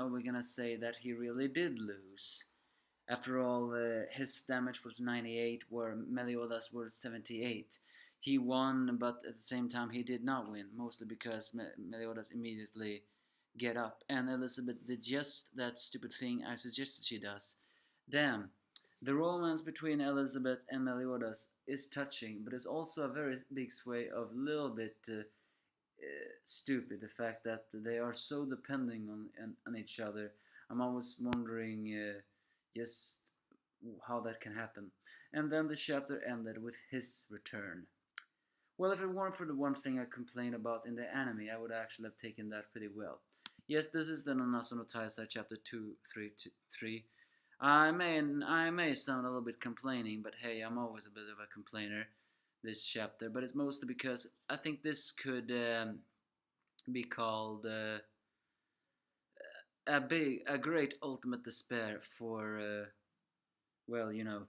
are we gonna say that he really did lose? After all, his damage was 98, where Meliodas was 78. He won, but at the same time he did not win, mostly because Meliodas immediately get up, and Elizabeth did just that stupid thing I suggested she does. Damn, the romance between Elizabeth and Meliodas is touching, but it's also a very big sway of a little bit stupid. The fact that they are so depending on each other. I'm always wondering just how that can happen. And then the chapter ended with his return. Well, if it weren't for the one thing I complained about in the anime, I would actually have taken that pretty well. Yes, this is the Nanatsu no Taizai chapter 233. I may sound a little bit complaining, but hey, I'm always a bit of a complainer this chapter, but it's mostly because I think this could be called a great ultimate despair for well, you know,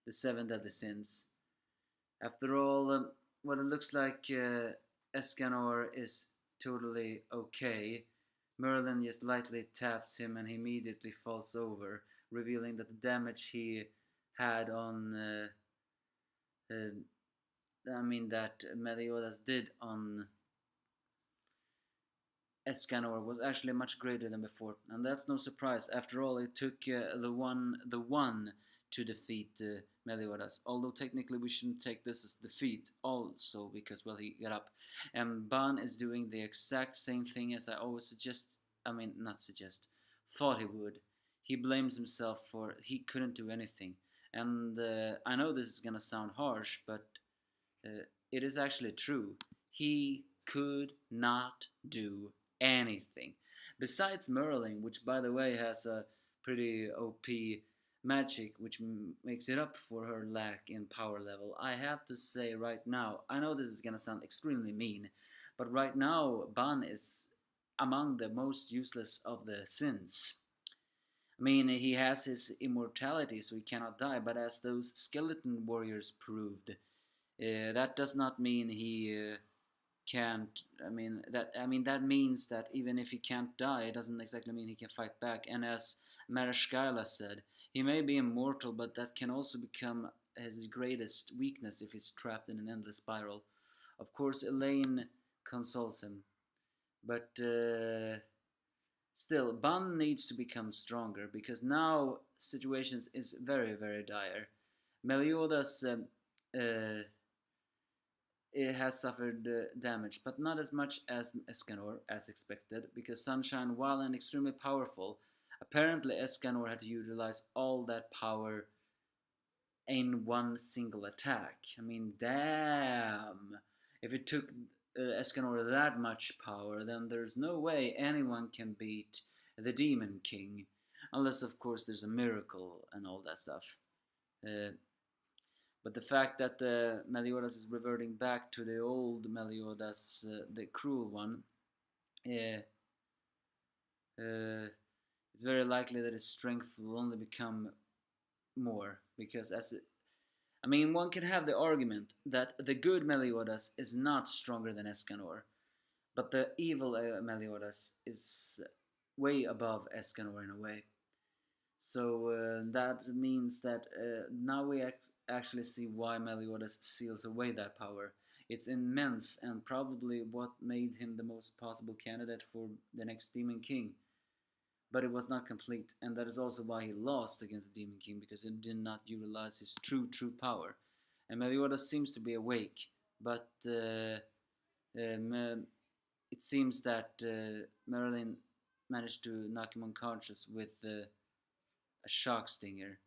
the seven deadly sins. After all, what it looks like Escanor is totally okay. Merlin just lightly taps him and he immediately falls over, revealing that the damage he had on that Meliodas did on Escanor was actually much greater than before, and that's no surprise. After all, it took the one to defeat Meliodas. Although technically we shouldn't take this as defeat, also because well he got up, and Ban is doing the exact same thing as I always suggest. Not suggest, thought he would. He blames himself for he couldn't do anything, and I know this is gonna sound harsh, but it is actually true. He could not do anything. Besides Merlin, which by the way has a pretty OP magic, which makes it up for her lack in power level. I have to say right now, I know this is gonna sound extremely mean, but right now Ban is among the most useless of the sins. He has his immortality, so he cannot die, but as those skeleton warriors proved, that does not mean he can't. That means that even if he can't die, it doesn't exactly mean he can fight back. And as Marashkaila said, he may be immortal, but that can also become his greatest weakness if he's trapped in an endless spiral. Of course, Elaine consoles him, but still, Ban needs to become stronger because now situations is very very dire. Meliodas it has suffered damage, but not as much as Escanor, as expected, because Sunshine, while and extremely powerful, apparently Escanor had to utilize all that power in one single attack. Damn! If it took Escanor that much power, then there's no way anyone can beat the Demon King. Unless, of course, there's a miracle and all that stuff. But the fact that Meliodas is reverting back to the old Meliodas, the cruel one, uh, it's very likely that his strength will only become more. Because one can have the argument that the good Meliodas is not stronger than Escanor, but the evil Meliodas is way above Escanor in a way. So that means that now we actually see why Meliodas seals away that power. It's immense and probably what made him the most possible candidate for the next Demon King. But it was not complete, and that is also why he lost against the Demon King, because he did not utilize his true power. And Meliodas seems to be awake, but it seems that Merlin managed to knock him unconscious with a shock stinger,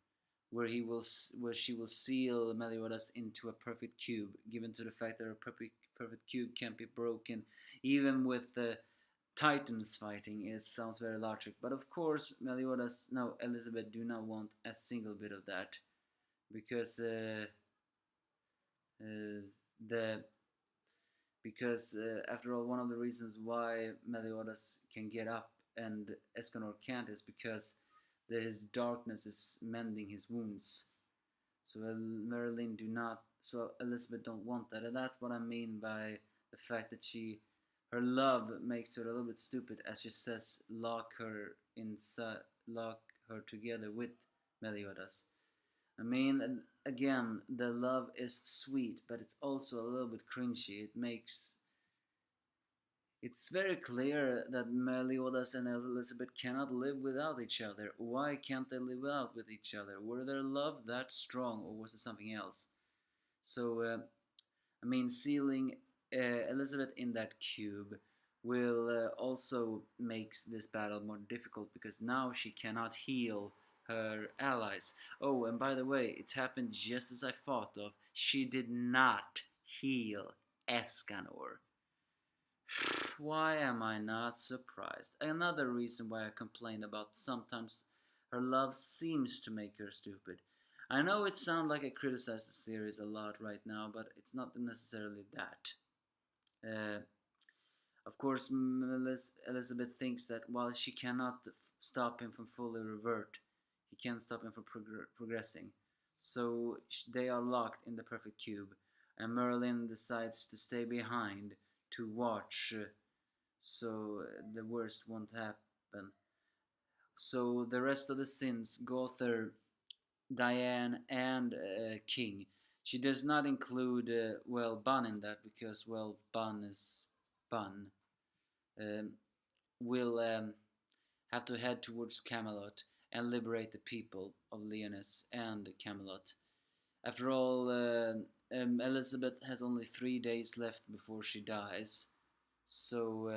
where she will seal Meliodas into a perfect cube, given to the fact that a perfect cube can't be broken, even with the Titans fighting. It sounds very logic, but of course Meliodas, no, Elizabeth do not want a single bit of that, because the after all, one of the reasons why Meliodas can get up and Escanor can't is because his darkness is mending his wounds. So Elizabeth don't want that, and that's what I mean by the fact that she Her love makes her a little bit stupid, as she says, lock her together with Meliodas. I mean, again, the love is sweet, but it's also a little bit cringy. It's very clear that Meliodas and Elizabeth cannot live without each other. Why can't they live without with each other? Were their love that strong, or was it something else? So, I mean, sealing Elizabeth in that cube will also makes this battle more difficult because now she cannot heal her allies. Oh, and by the way, it happened just as I thought of. She did not heal Escanor. Why am I not surprised? Another reason why I complain about sometimes her love seems to make her stupid. I know it sounds like I criticize the series a lot right now, but it's not necessarily that. Uh, of course, Elizabeth thinks that while she cannot stop him from fully revert, he can stop him from progressing. So they are locked in the perfect cube, and Merlin decides to stay behind to watch so the worst won't happen. So the rest of the sins, Gother, Diane, and King. She does not include well Bun in that because well Bun is Bun. Um, will have to head towards Camelot and liberate the people of Lyonesse and Camelot. After all, Elizabeth has only 3 days left before she dies, so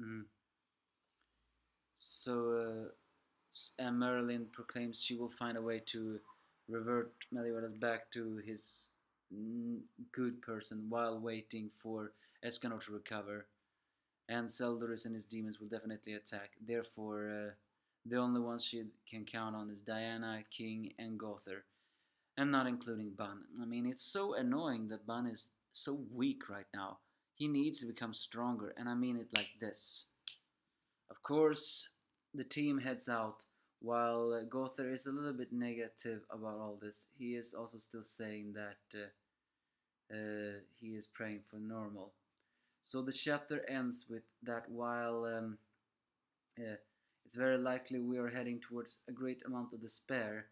mm, so Merlin proclaims she will find a way to revert Meliodas back to his good person while waiting for Escanor to recover. And Zeldoris and his demons will definitely attack. Therefore, the only ones she can count on is Diana, King, and Gother, and not including Bun. I mean, it's so annoying that Bun is so weak right now. He needs to become stronger, and I mean it like this. Of course, the team heads out. While Gother is a little bit negative about all this, he is also still saying that he is praying for normal. So the chapter ends with that while uh, it's very likely we are heading towards a great amount of despair,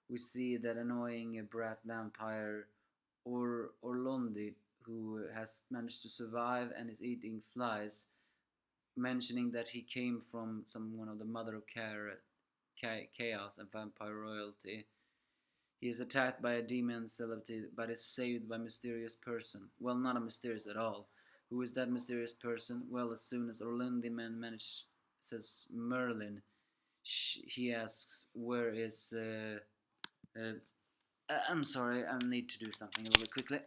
we see that annoying brat vampire Orlondi, who has managed to survive and is eating flies, mentioning that he came from one of the mother of chaos and vampire royalty. He is attacked by a demon celebrity, but is saved by a mysterious person. Well, not a mysterious at all. Who is that mysterious person? Well, as soon as Orlindiman manages, says Merlin, he asks, "Where is?" Uh, I'm sorry, I need to do something a little bit quickly.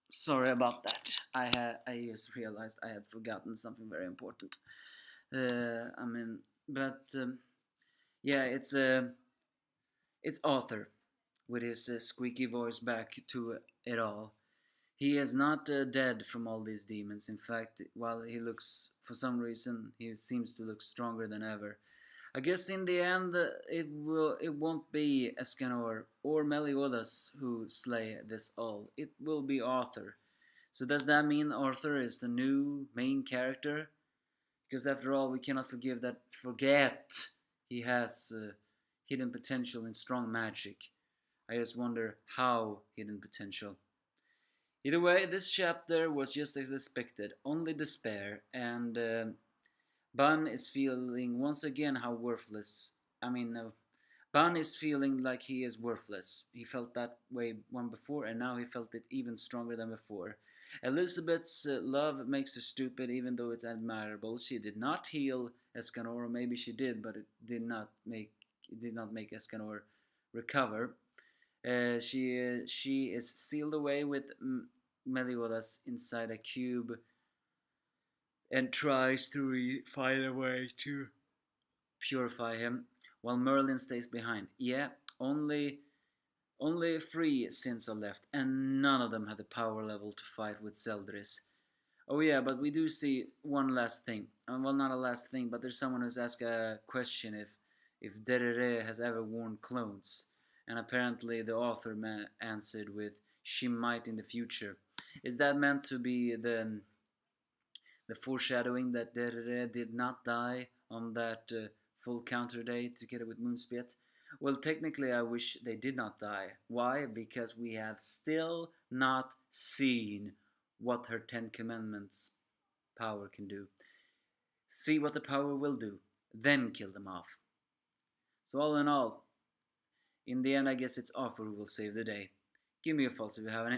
Sorry about that. I just realized I had forgotten something very important. I mean, but yeah, it's Arthur with his squeaky voice back to it all. He is not dead from all these demons. In fact, while he looks, for some reason, he seems to look stronger than ever. I guess in the end, it won't be Escanor or Meliodas who slay this all. It will be Arthur. So does that mean Arthur is the new main character? Because after all, we cannot forget he has hidden potential in strong magic. I just wonder how hidden potential. Either way, this chapter was just as expected, only despair, and Bun is feeling once again how worthless. I mean, Bun is feeling like he is worthless. He felt that way one before, and now he felt it even stronger than before. Elizabeth's love makes her stupid, even though it's admirable. She did not heal Escanor, or maybe she did, but it did not make Escanor recover. She is sealed away with Meliodas inside a cube and tries to find a way to purify him, while Merlin stays behind. Yeah, only three sins are left, and none of them have the power level to fight with Zeldris. Oh yeah, but we do see one last thing. Well, not a last thing, but there's someone who's asked a question if Derere has ever worn clothes, and apparently the author answered with she might in the future. Is that meant to be the foreshadowing that Derere did not die on that full counter day together with Moonspit? Well, technically, I wish they did not die. Why? Because we have still not seen what her Ten Commandments power can do. See what the power will do, then kill them off. So, all in all, in the end, I guess it's Offer who will save the day. Give me a false if you have any.